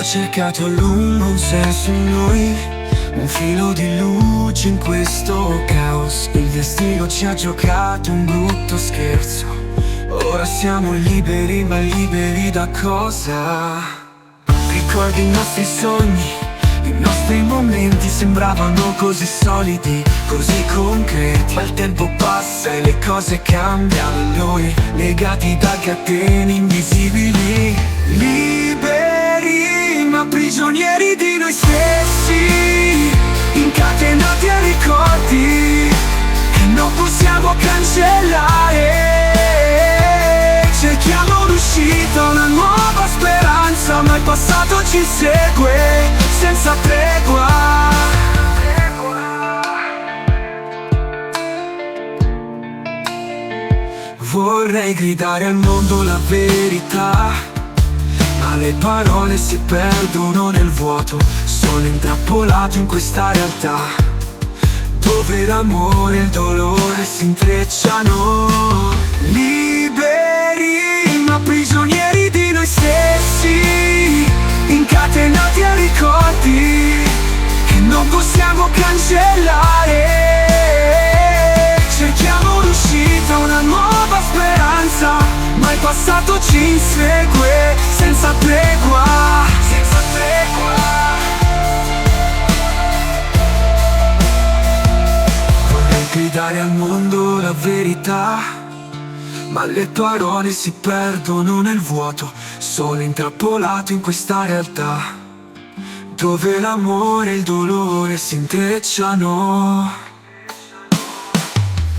Ho cercato a lungo un senso in noi, un filo di luce in questo caos. Il destino ci ha giocato un brutto scherzo. Ora siamo liberi, ma liberi da cosa? Ricordi i nostri sogni, i nostri momenti sembravano così solidi, così concreti. Ma il tempo passa e le cose cambiano, noi legati da catene invisibili. Liberi ma prigionieri di noi stessi, incatenati a ricordi che non possiamo cancellare. Cerchiamo l'uscita, una nuova speranza, ma il passato ci segue senza tregua. Vorrei gridare al mondo la verità, ma le parole si perdono nel vuoto. Sono intrappolato in questa realtà dove l'amore e il dolore si intrecciano. Liberi ma prigionieri di noi stessi, incatenati a ricordi che non possiamo cancellare. Cerchiamo l'uscita, una nuova speranza, ma il passato ci insegue senza tregua, senza tregua. Vorrei gridare al mondo la verità, ma le parole si perdono nel vuoto. Sono intrappolato in questa realtà dove l'amore e il dolore si intrecciano.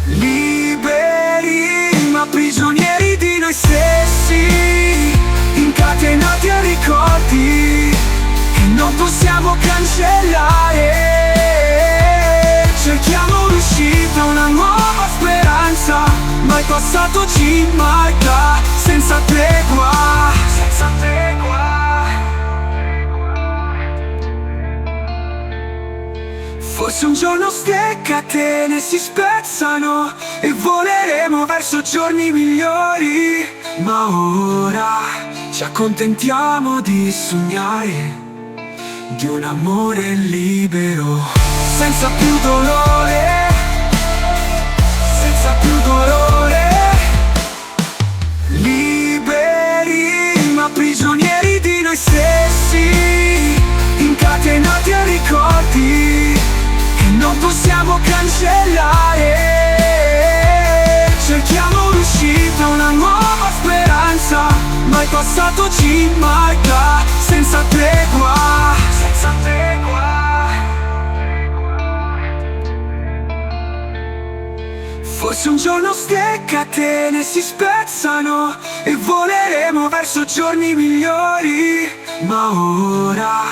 Liberi ma prigionieri di noi stessi, incatenati a ricordi che non possiamo cancellare. Cerchiamo l'uscita, una nuova speranza, ma il passato ci marca senza tregua, senza tregua. Forse un giorno ste catene si spezzano e voleremo verso giorni migliori, ma ora ci accontentiamo di sognare di un amore libero, senza più dolore, senza più dolore. Liberi ma prigionieri di noi stessi, incatenati a ricordi che non possiamo cancellare. Cerchiamo l'uscita, una nuova speranza, ma il passato ci marca senza tregua, senza tregua. Forse un giorno ste catene si spezzano e voleremo verso giorni migliori, ma ora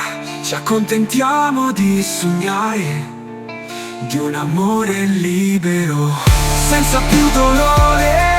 ci accontentiamo di sognare di un amore libero, senza più dolore.